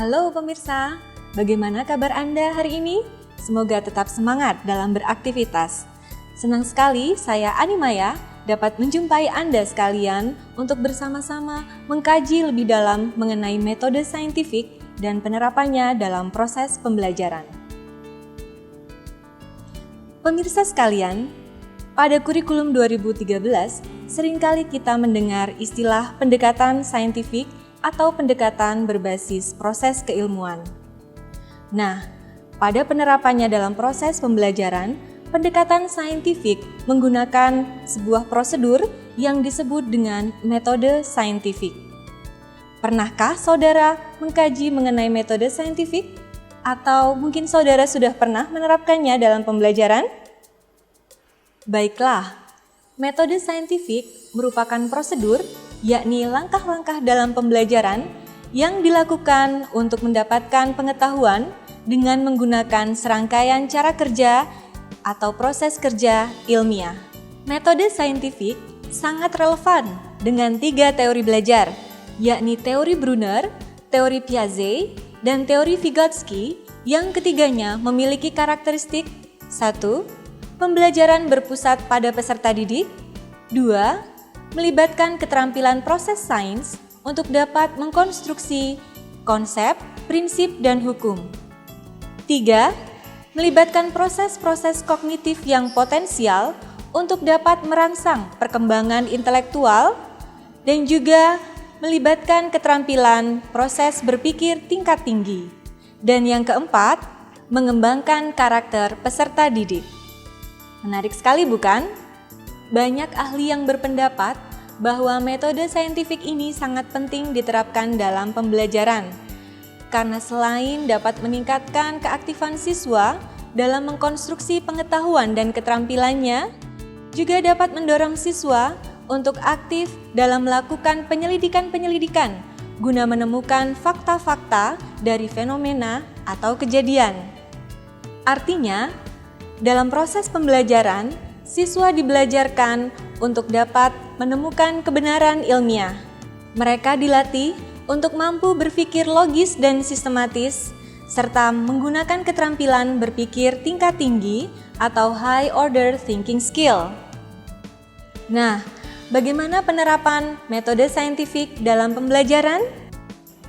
Halo pemirsa, bagaimana kabar Anda hari ini? Semoga tetap semangat dalam beraktivitas. Senang sekali saya Animaya dapat menjumpai Anda sekalian untuk bersama-sama mengkaji lebih dalam mengenai metode saintifik dan penerapannya dalam proses pembelajaran. Pemirsa sekalian, pada kurikulum 2013, seringkali kita mendengar istilah pendekatan saintifik atau pendekatan berbasis proses keilmuan. Nah, pada penerapannya dalam proses pembelajaran, pendekatan saintifik menggunakan sebuah prosedur yang disebut dengan metode saintifik. Pernahkah saudara mengkaji mengenai metode saintifik? Atau mungkin saudara sudah pernah menerapkannya dalam pembelajaran? Baiklah, metode saintifik merupakan prosedur, yakni langkah-langkah dalam pembelajaran yang dilakukan untuk mendapatkan pengetahuan dengan menggunakan serangkaian cara kerja atau proses kerja ilmiah. Metode saintifik sangat relevan dengan 3 teori belajar, yakni teori Brunner, teori Piaget, dan teori Vygotsky, yang ketiganya memiliki karakteristik 1. Pembelajaran berpusat pada peserta didik. 2. Melibatkan keterampilan proses sains untuk dapat mengkonstruksi konsep, prinsip, dan hukum. 3. Melibatkan proses-proses kognitif yang potensial untuk dapat merangsang perkembangan intelektual dan juga melibatkan keterampilan proses berpikir tingkat tinggi. Dan yang keempat, mengembangkan karakter peserta didik. Menarik sekali bukan? Banyak ahli yang berpendapat bahwa metode saintifik ini sangat penting diterapkan dalam pembelajaran, karena selain dapat meningkatkan keaktifan siswa dalam mengkonstruksi pengetahuan dan keterampilannya, juga dapat mendorong siswa untuk aktif dalam melakukan penyelidikan-penyelidikan guna menemukan fakta-fakta dari fenomena atau kejadian. Artinya, dalam proses pembelajaran, siswa dibelajarkan untuk dapat menemukan kebenaran ilmiah. Mereka dilatih untuk mampu berpikir logis dan sistematis, serta menggunakan keterampilan berpikir tingkat tinggi atau high order thinking skill. Nah, bagaimana penerapan metode saintifik dalam pembelajaran?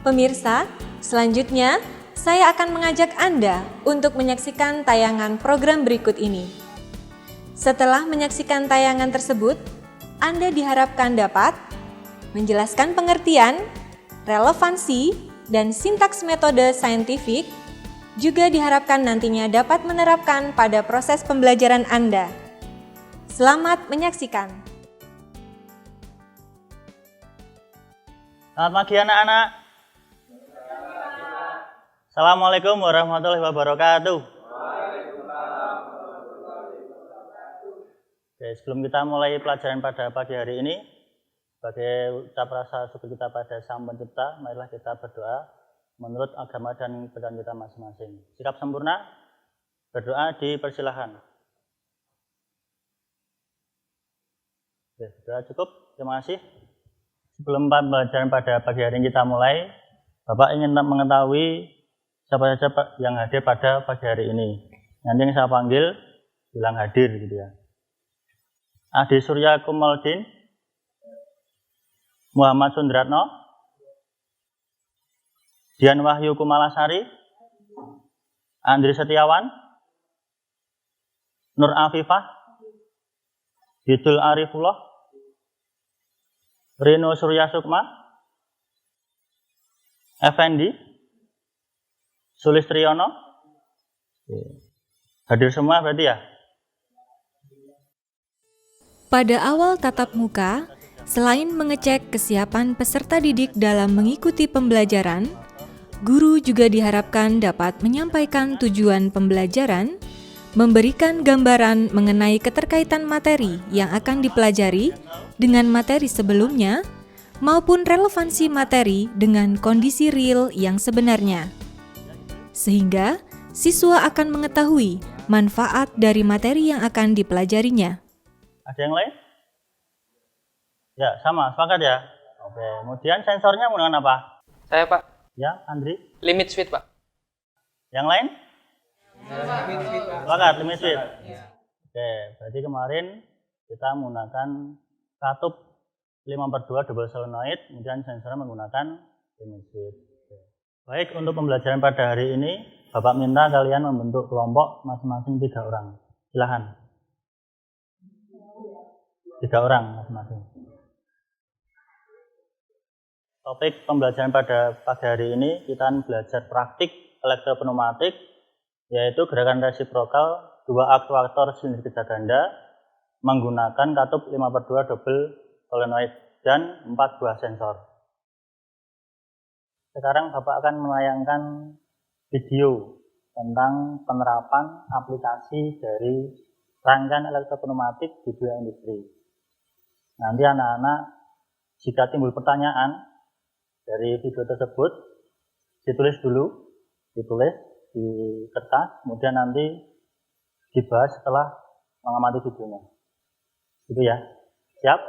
Pemirsa, selanjutnya saya akan mengajak Anda untuk menyaksikan tayangan program berikut ini. Setelah menyaksikan tayangan tersebut, Anda diharapkan dapat menjelaskan pengertian, relevansi, dan sintaks metode saintifik, juga diharapkan nantinya dapat menerapkan pada proses pembelajaran Anda. Selamat menyaksikan. Selamat pagi anak-anak. Assalamualaikum warahmatullahi wabarakatuh. Oke, sebelum kita mulai pelajaran pada pagi hari ini, sebagai ucap rasa syukur kita pada Sang Pencipta, marilah kita berdoa menurut agama dan kepercayaan kita masing-masing. Sikap sempurna, berdoa dipersilahkan. Oke, berdoa cukup, terima kasih. Sebelum pelajaran pada pagi hari ini kita mulai, Bapak ingin mengetahui siapa saja yang hadir pada pagi hari ini. Nanti yang saya panggil, bilang hadir gitu ya. Adi Surya Kumaldin, Muhammad Sundratno, Dian Wahyu Kumalasari, Andri Setiawan, Nur Afifah, Yudul Arifullah, Rino Surya Sukma, Effendi, Sulistriono. Hadir semua berarti ya? Pada awal tatap muka, selain mengecek kesiapan peserta didik dalam mengikuti pembelajaran, guru juga diharapkan dapat menyampaikan tujuan pembelajaran, memberikan gambaran mengenai keterkaitan materi yang akan dipelajari dengan materi sebelumnya, maupun relevansi materi dengan kondisi real yang sebenarnya. Sehingga siswa akan mengetahui manfaat dari materi yang akan dipelajarinya. Ada yang lain? Ya, sama, sepakat ya? Oke, kemudian sensornya menggunakan apa? Saya, Pak. Ya, Andri? Limit switch, Pak. Yang lain? Sepakat, limit switch. Oke, berarti kemarin kita menggunakan katup 5/2 double solenoid, kemudian sensornya menggunakan limit switch. Oke. Baik, untuk pembelajaran pada hari ini, Bapak minta kalian membentuk kelompok masing-masing 3 orang. Silahkan. 3 orang masing-masing. Topik pembelajaran pada pagi hari ini kita akan belajar praktik elektropneumatik, yaitu gerakan resiprokal 2 aktuator silinder kerja ganda menggunakan katup 5/2 double solenoid dan 4 buah sensor. Sekarang Bapak akan menayangkan video tentang penerapan aplikasi dari rangkaian elektropneumatik di dunia industri. Nanti anak-anak jika timbul pertanyaan dari video tersebut, ditulis di kertas, kemudian nanti dibahas setelah mengamati videonya. Gitu ya. Siap?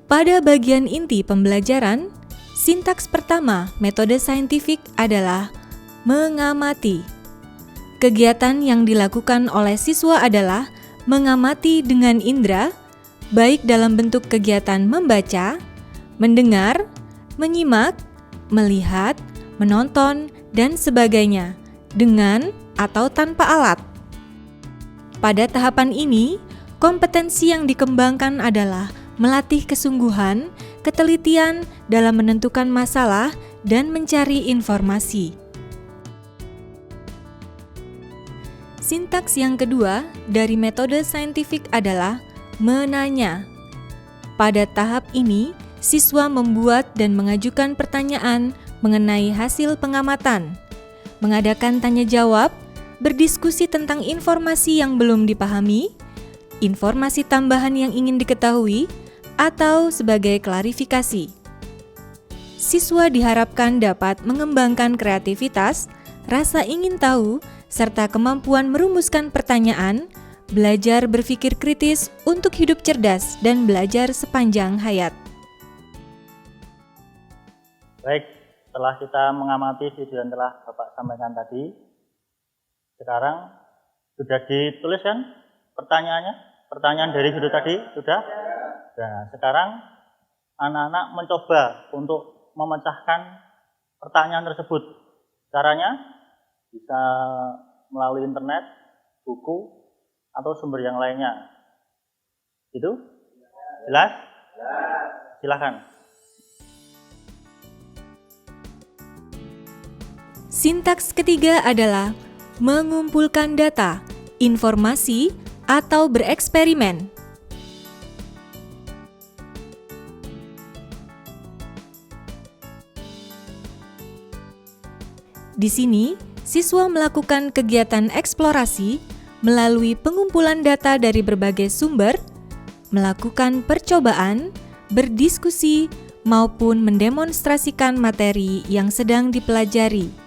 Pada bagian inti pembelajaran, sintaks pertama metode saintifik adalah mengamati. Kegiatan yang dilakukan oleh siswa adalah mengamati dengan indera, baik dalam bentuk kegiatan membaca, mendengar, menyimak, melihat, menonton, dan sebagainya, dengan atau tanpa alat. Pada tahapan ini, kompetensi yang dikembangkan adalah melatih kesungguhan, ketelitian dalam menentukan masalah, dan mencari informasi. Sintaks yang kedua dari metode saintifik adalah menanya. Pada tahap ini, siswa membuat dan mengajukan pertanyaan mengenai hasil pengamatan, mengadakan tanya jawab, berdiskusi tentang informasi yang belum dipahami, informasi tambahan yang ingin diketahui, atau sebagai klarifikasi. Siswa diharapkan dapat mengembangkan kreativitas, rasa ingin tahu, serta kemampuan merumuskan pertanyaan, belajar berpikir kritis untuk hidup cerdas dan belajar sepanjang hayat. Baik, setelah kita mengamati video yang telah Bapak sampaikan tadi, sekarang sudah ditulis kan pertanyaannya? Pertanyaan dari video tadi sudah? Nah, sekarang anak-anak mencoba untuk memecahkan pertanyaan tersebut. Caranya bisa melalui internet, buku, atau sumber yang lainnya. Itu? Jelas? Silakan. Sintaks ketiga adalah mengumpulkan data, informasi, atau bereksperimen. Di sini, siswa melakukan kegiatan eksplorasi melalui pengumpulan data dari berbagai sumber, melakukan percobaan, berdiskusi, maupun mendemonstrasikan materi yang sedang dipelajari.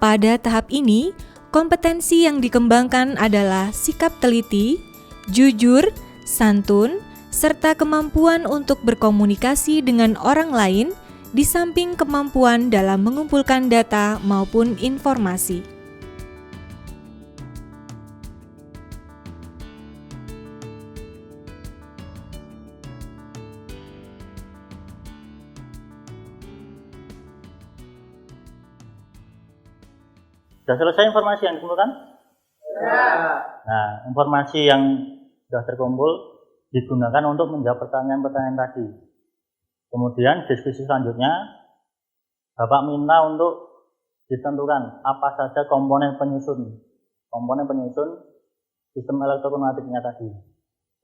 Pada tahap ini, kompetensi yang dikembangkan adalah sikap teliti, jujur, santun, serta kemampuan untuk berkomunikasi dengan orang lain, di samping kemampuan dalam mengumpulkan data maupun informasi. Sudah selesai informasi yang dikumpulkan? Ya. Nah, informasi yang sudah terkumpul digunakan untuk menjawab pertanyaan-pertanyaan tadi. Kemudian diskusi selanjutnya, Bapak minta untuk ditentukan apa saja komponen penyusun sistem elektropneumatiknya tadi.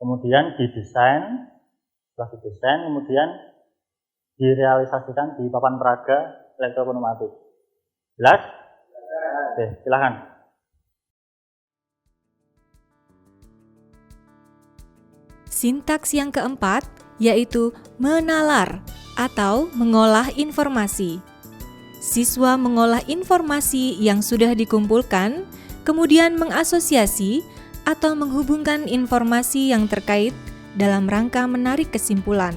Kemudian didesain, setelah didesain, kemudian direalisasikan di papan peraga elektropneumatik. Jelas? Oke, silakan. Sintaks yang keempat yaitu menalar atau mengolah informasi. Siswa mengolah informasi yang sudah dikumpulkan, kemudian mengasosiasi atau menghubungkan informasi yang terkait dalam rangka menarik kesimpulan.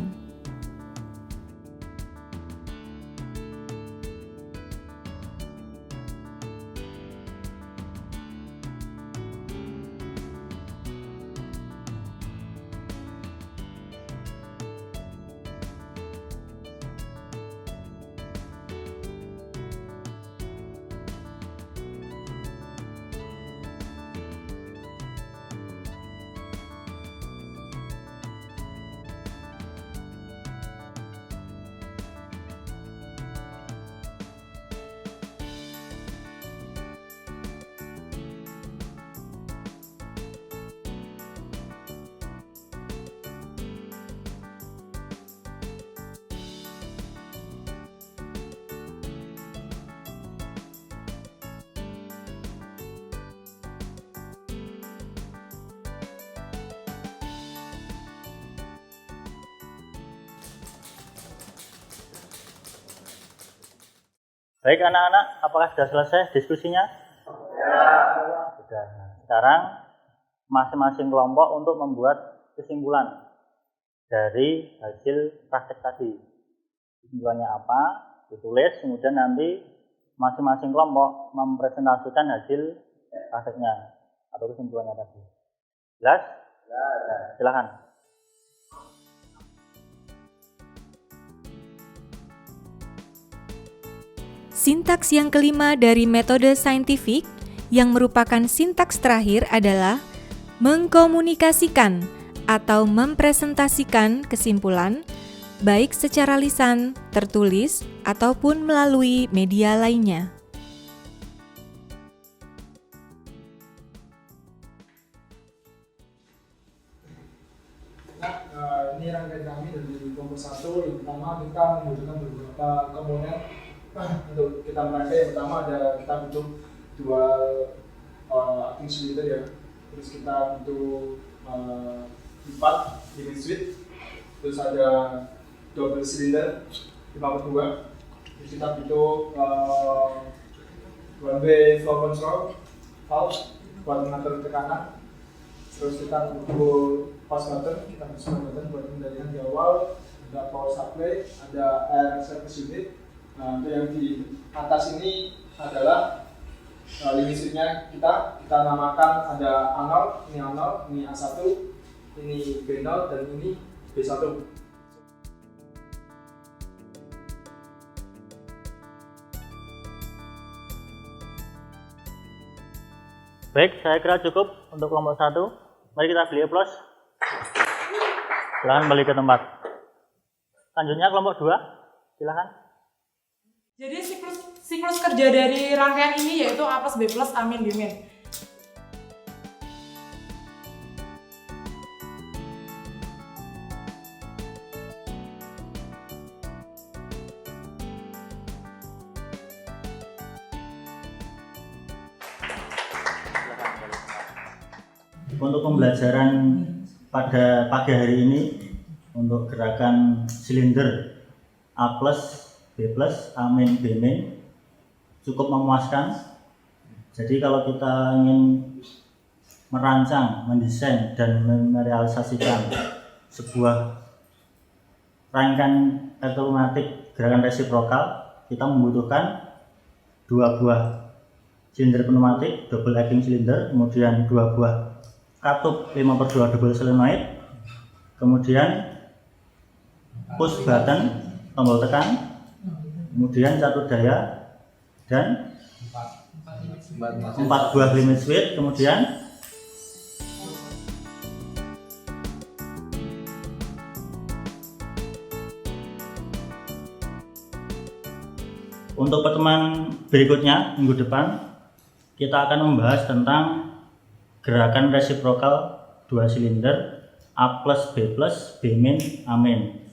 Baik anak-anak, apakah sudah selesai diskusinya? Ya. Sudah. Sekarang masing-masing kelompok untuk membuat kesimpulan dari hasil praktek tadi. Kesimpulannya apa? Ditulis, kemudian nanti masing-masing kelompok mempresentasikan hasil prakteknya atau kesimpulannya tadi. Jelas? Ya. Silakan. Sintaks yang kelima dari metode saintifik yang merupakan sintaks terakhir adalah mengkomunikasikan atau mempresentasikan kesimpulan baik secara lisan, tertulis, ataupun melalui media lainnya. Nah, ini rangkaian kami dari kelompok 1. Yang pertama kita membutuhkan beberapa komponen untuk kita merangkai. Yang pertama kita butuh 2 acting cylinder ya. Terus kita butuh 4 limit switch. Terus ada double cylinder 5/2. Terus kita butuh one way flow control valve buat mengatur tekanan. Terus kita butuh pause button, kita butuh button buat pengendalian di awal. Ada power supply, ada air service unit. Nah, untuk yang di atas ini adalah limit switch-nya kita namakan ada A0, ini A0, ini A1, ini B0 dan ini B1. Baik, saya kira cukup untuk kelompok 1. Mari kita beri aplaus. Silakan balik ke tempat. Selanjutnya kelompok 2, silakan. Jadi siklus kerja dari rangkaian ini yaitu A plus B plus A min B min. Untuk pembelajaran pada pagi hari ini untuk gerakan silinder A plus, B plus, A min, B min cukup memuaskan. Jadi kalau kita ingin merancang, mendesain dan merealisasikan sebuah rangkaian elektromatik gerakan resiprokal, kita membutuhkan 2 buah silinder pneumatik double acting cylinder, kemudian 2 buah katup 5/2 double solenoid, kemudian push button tombol tekan, kemudian catur daya dan 4 buah limit switch. Kemudian untuk pertemuan berikutnya minggu depan kita akan membahas tentang gerakan resiprokal 2 silinder A plus, B plus, B min, A min.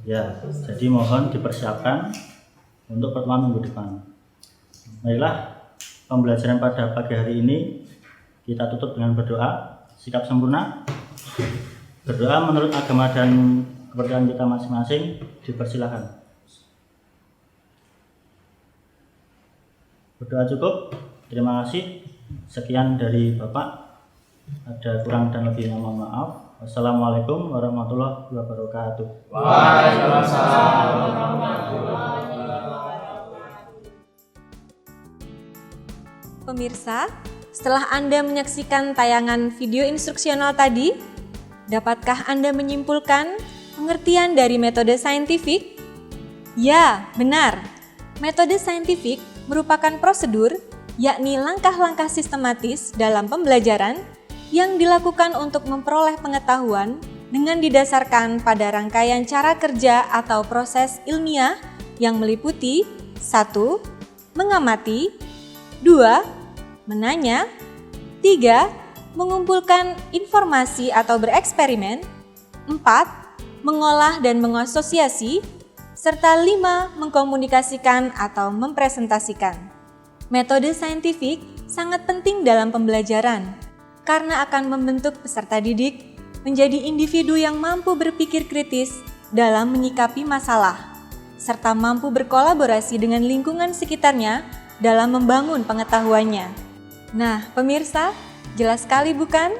Ya, jadi mohon dipersiapkan untuk pertemuan minggu depan. Baiklah, pembelajaran pada pagi hari ini kita tutup dengan berdoa. Sikap sempurna. Berdoa menurut agama dan kepercayaan kita masing-masing, dipersilahkan. Berdoa cukup. Terima kasih. Sekian dari Bapak. Ada kurang dan lebihnya mohon maaf. Wassalamualaikum warahmatullahi wabarakatuh. Pemirsa, setelah Anda menyaksikan tayangan video instruksional tadi, dapatkah Anda menyimpulkan pengertian dari metode saintifik? Ya, benar. Metode saintifik merupakan prosedur, yakni langkah-langkah sistematis dalam pembelajaran yang dilakukan untuk memperoleh pengetahuan dengan didasarkan pada rangkaian cara kerja atau proses ilmiah yang meliputi 1. Mengamati 2. Menanya 3. Mengumpulkan informasi atau bereksperimen 4. Mengolah dan mengasosiasi serta 5. Mengkomunikasikan atau mempresentasikan. Metode saintifik sangat penting dalam pembelajaran karena akan membentuk peserta didik menjadi individu yang mampu berpikir kritis dalam menyikapi masalah, serta mampu berkolaborasi dengan lingkungan sekitarnya dalam membangun pengetahuannya. Nah, pemirsa, jelas sekali bukan?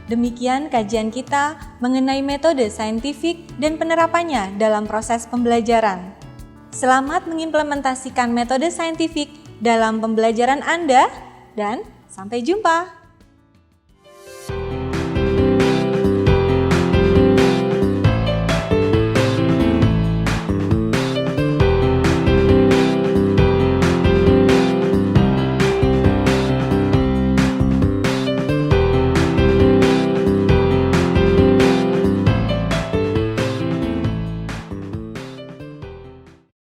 Demikian kajian kita mengenai metode saintifik dan penerapannya dalam proses pembelajaran. Selamat mengimplementasikan metode saintifik dalam pembelajaran Anda dan sampai jumpa.